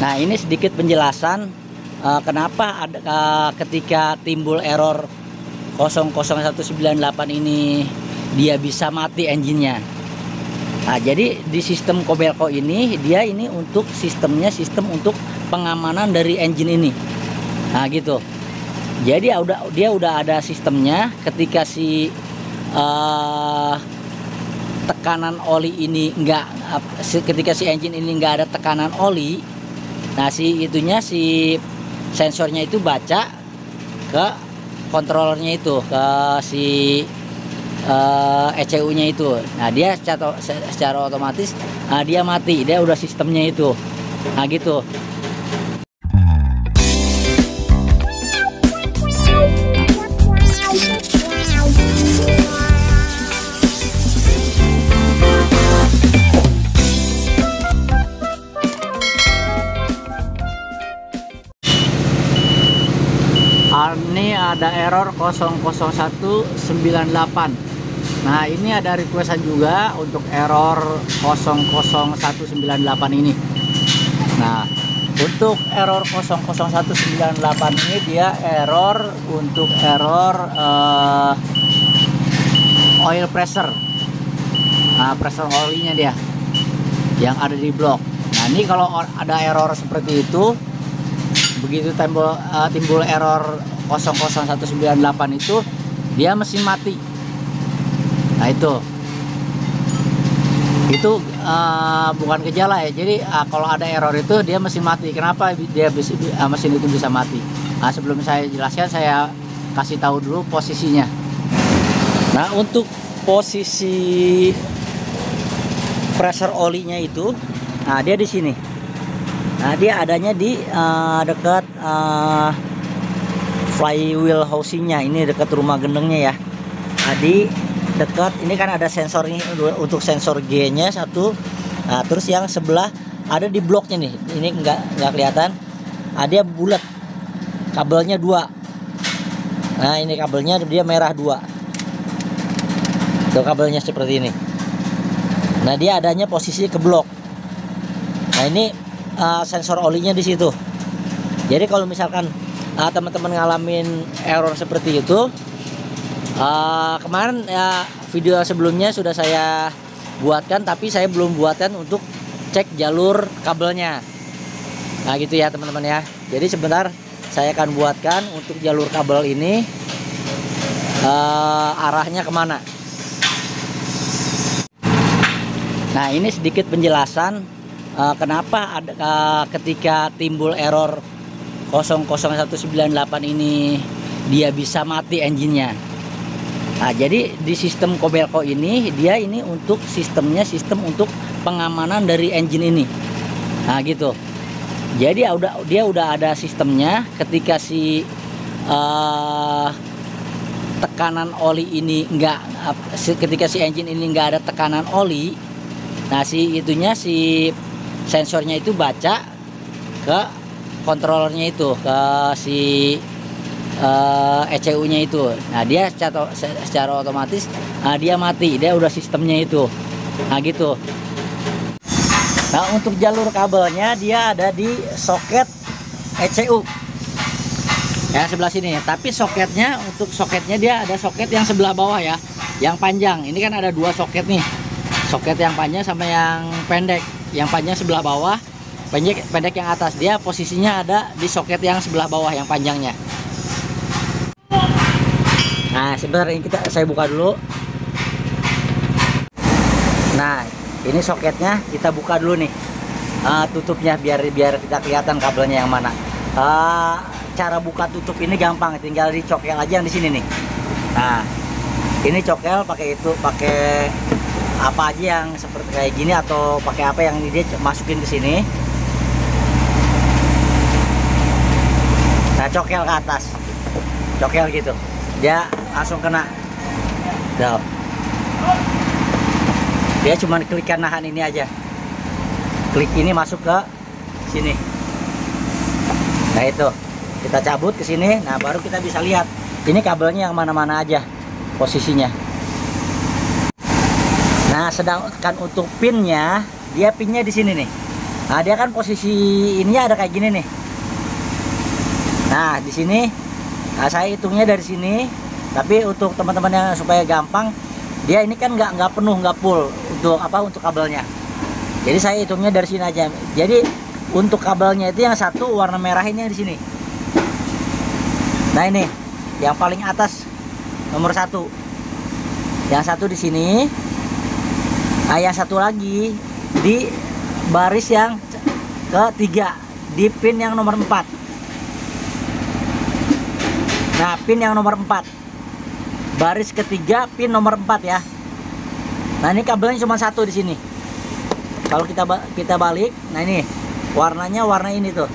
Nah, ini sedikit penjelasan kenapa ada, ketika timbul error 00198 ini dia bisa mati engine-nya. Nah, jadi di sistem Kobelco ini dia ini untuk sistem untuk pengamanan dari engine ini. Nah, gitu. Jadi dia udah ada sistemnya ketika si tekanan oli ini ketika si engine ini enggak ada tekanan oli. Nah, si sensornya itu baca ke kontrolernya itu, ke si ECU-nya itu. Nah, dia secara otomatis dia mati, dia udah sistemnya itu. Nah, gitu. Ini ada error 00198. Nah, ini ada requestan juga untuk error 00198 ini. Nah, untuk error 00198 ini dia error untuk oil pressure. Nah, pressure olinya dia yang ada di blok. Nah, ini kalau ada error seperti itu, begitu timbul error 00198 itu dia mesin mati. Nah, itu bukan gejala ya. Jadi kalau ada error itu dia mesin mati. Kenapa mesin itu bisa mati? Nah, sebelum saya jelaskan, saya kasih tahu dulu posisinya. Nah, untuk posisi pressure olinya itu, nah dia di sini. Nah, dia adanya di dekat flywheel housingnya, ini dekat rumah gendengnya ya. Nah, di dekat ini kan ada sensor ini untuk sensor G-nya satu. Nah, terus yang sebelah ada di bloknya nih. Ini nggak kelihatan. Nah, dia bulat. Kabelnya 2. Nah, ini kabelnya dia merah 2. Tuh, kabelnya seperti ini. Nah, dia adanya posisi ke blok. Nah, ini sensor olinya di situ. Jadi kalau misalkan teman-teman ngalamin error seperti itu, kemarin ya video sebelumnya sudah saya buatkan, tapi saya belum buatkan untuk cek jalur kabelnya. Nah, gitu ya teman-teman ya. Jadi sebentar saya akan buatkan untuk jalur kabel ini, arahnya kemana. Nah, ini sedikit penjelasan kenapa ada ketika timbul error 00198 ini dia bisa mati engine-nya. Nah, jadi di sistem Kobelco ini dia ini untuk sistem untuk pengamanan dari engine ini. Nah, gitu. Jadi dia udah ada sistemnya ketika si tekanan oli ini ketika si engine ini enggak ada tekanan oli. Nah, si sensornya itu baca ke kontrolernya itu, ke si ECU-nya itu. Nah, dia secara otomatis dia mati, dia udah sistemnya itu. Nah, gitu. Nah, untuk jalur kabelnya dia ada di soket ECU yang sebelah sini. Tapi untuk soketnya dia ada soket yang sebelah bawah ya, yang panjang. Ini kan ada 2 soket nih, soket yang panjang sama yang pendek. Yang panjang sebelah bawah, pendek yang atas. Dia posisinya ada di soket yang sebelah bawah yang panjangnya. Nah, sebentar ini saya buka dulu. Nah, ini soketnya kita buka dulu nih, tutupnya biar kita kelihatan kabelnya yang mana. Cara buka tutup ini gampang, tinggal dicokel aja yang di sini nih. Nah, ini cokel pakai apa aja yang seperti kayak gini, atau pakai apa yang dia masukin ke sini. Nah, cokel ke atas, cokel gitu, dia langsung kena. Tuh. Dia cuma klikkan nahan ini aja, klik ini masuk ke sini. Nah, itu kita cabut ke sini. Nah, baru kita bisa lihat ini kabelnya yang mana-mana aja posisinya. Nah, sedangkan untuk pinnya, dia pinnya di sini nih. Nah, dia kan posisi ininya ada kayak gini nih. Nah, di sini saya hitungnya dari sini. Tapi untuk teman-teman yang supaya gampang, dia ini kan nggak penuh, nggak full untuk kabelnya. Jadi saya hitungnya dari sini aja. Jadi untuk kabelnya itu yang satu warna merah ini yang di sini. Nah, ini yang paling atas nomor 1. Yang satu di sini. Nah, yang satu lagi di baris yang ketiga di pin yang nomor 4. Nah, pin yang nomor 4, baris ketiga pin nomor 4 ya. Nah, ini kabelnya cuma satu di sini. Kalau kita balik, nah ini warnanya warna ini tuh.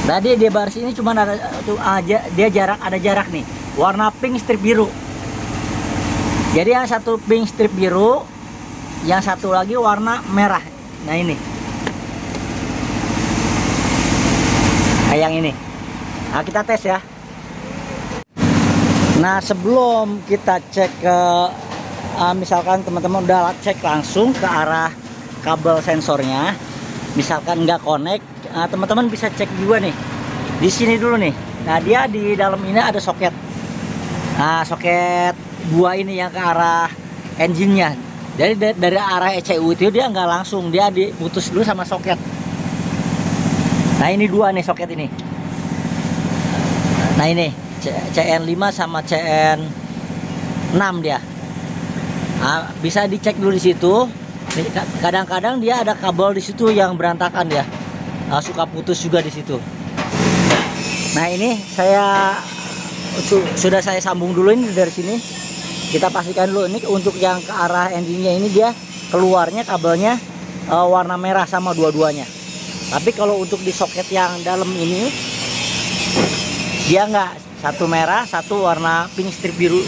Tadi di baris ini cuma ada tuh aja, dia ada jarak nih, warna pink strip biru. Jadi yang satu pink strip biru, yang satu lagi warna merah. Nah, ini. Nah, yang ini. Nah, kita tes ya. Nah, sebelum kita cek ke misalkan teman-teman udah cek langsung ke arah kabel sensornya, misalkan nggak connect, teman-teman bisa cek juga nih. Di sini dulu nih. Nah, dia di dalam ini ada soket. Nah, soket 2 ini yang ke arah engine-nya. Jadi dari arah ECU itu dia nggak langsung, dia diputus dulu sama soket. Nah, ini 2 nih soket ini. Nah, ini CN5 sama CN6 dia. Nah, bisa dicek dulu di situ. Kadang-kadang dia ada kabel di situ yang berantakan ya. Suka putus juga di situ. Nah, ini sudah saya sambung dulu ini dari sini. Kita pastikan dulu ini untuk yang ke arah engine-nya ini dia keluarnya kabelnya warna merah sama dua-duanya. Tapi kalau untuk di soket yang dalam ini dia enggak, satu merah, satu warna pink strip biru.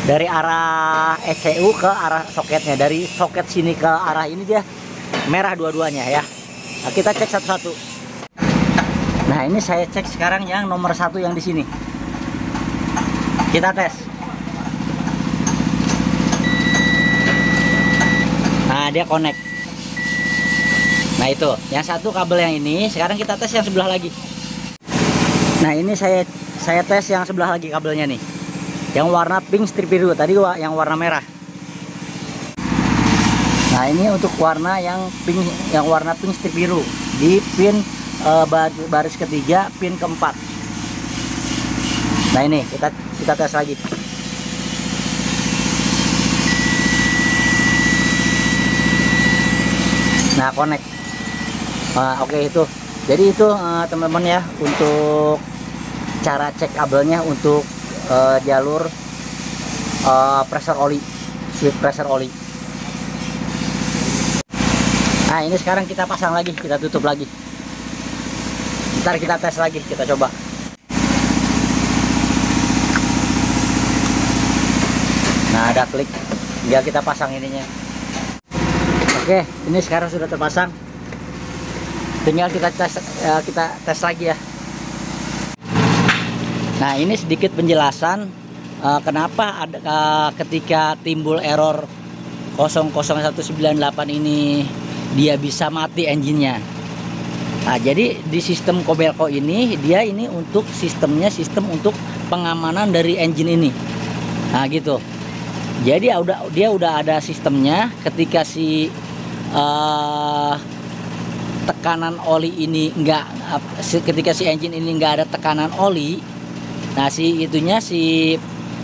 Dari arah ECU ke arah soketnya, dari soket sini ke arah ini dia merah dua-duanya ya. Nah, kita cek satu-satu. Nah, ini saya cek sekarang yang nomor 1 yang di sini. Kita tes. Nah, dia connect. Nah, itu yang satu kabel yang ini. Sekarang kita tes yang sebelah lagi. Nah, ini saya tes yang sebelah lagi kabelnya nih, yang warna pink strip biru. Tadi yang warna merah. Nah, ini untuk warna yang warna pink strip biru di pin baris ketiga pin keempat. Nah, ini kita tes lagi. Nah, connect. Oke, itu. Jadi itu teman-teman ya, untuk cara cek kabelnya untuk jalur pressure oli, sweet pressure oli. Nah, ini sekarang kita pasang lagi, kita tutup lagi. Ntar kita tes lagi, kita coba. Nah, ada klik, tinggal kita pasang ininya. Oke, ini sekarang sudah terpasang. Tinggal kita tes lagi ya. Nah, ini sedikit penjelasan kenapa ada ketika timbul error 00198 ini dia bisa mati engine-nya. Nah, jadi di sistem Kobelco ini dia ini untuk sistem untuk pengamanan dari engine ini. Nah, gitu. Jadi dia udah ada sistemnya. Ketika si tekanan oli ini ketika si engine ini enggak ada tekanan oli, nah si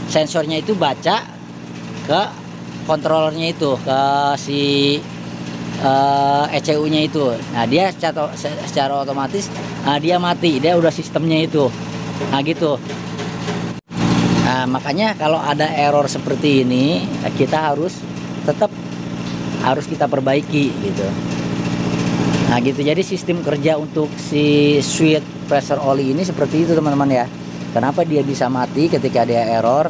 sensornya itu baca ke kontrolernya itu, ke si ECU-nya itu. Nah, dia secara otomatis dia mati, dia udah sistemnya itu. Nah, gitu. Nah, makanya kalau ada error seperti ini, kita tetap harus kita perbaiki gitu. Nah, gitu. Jadi sistem kerja untuk si sweet pressure oli ini seperti itu, teman-teman ya. Kenapa dia bisa mati ketika dia error?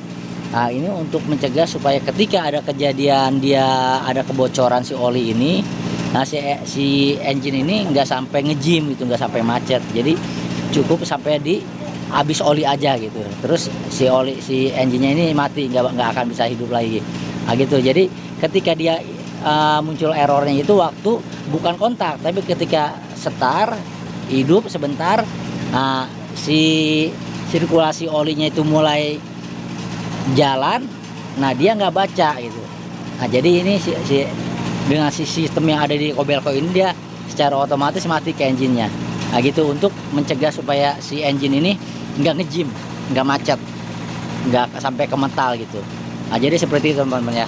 Nah, ini untuk mencegah supaya ketika ada kejadian dia ada kebocoran si oli ini, nah si engine ini nggak sampai ngejim gitu, nggak sampai macet. Jadi cukup sampai habis oli aja gitu. Terus si engine-nya ini mati, nggak akan bisa hidup lagi. Nah, gitu. Jadi ketika dia muncul errornya itu waktu bukan kontak, tapi ketika start hidup sebentar, si sirkulasi olinya itu mulai jalan, nah dia nggak baca gitu. Nah jadi ini dengan sistem yang ada di Kobelco ini, dia secara otomatis mati ke engine-nya. Nah gitu, untuk mencegah supaya si engine ini nggak ngejim, nggak macet, nggak sampai ke metal gitu. Nah jadi seperti itu teman-teman ya.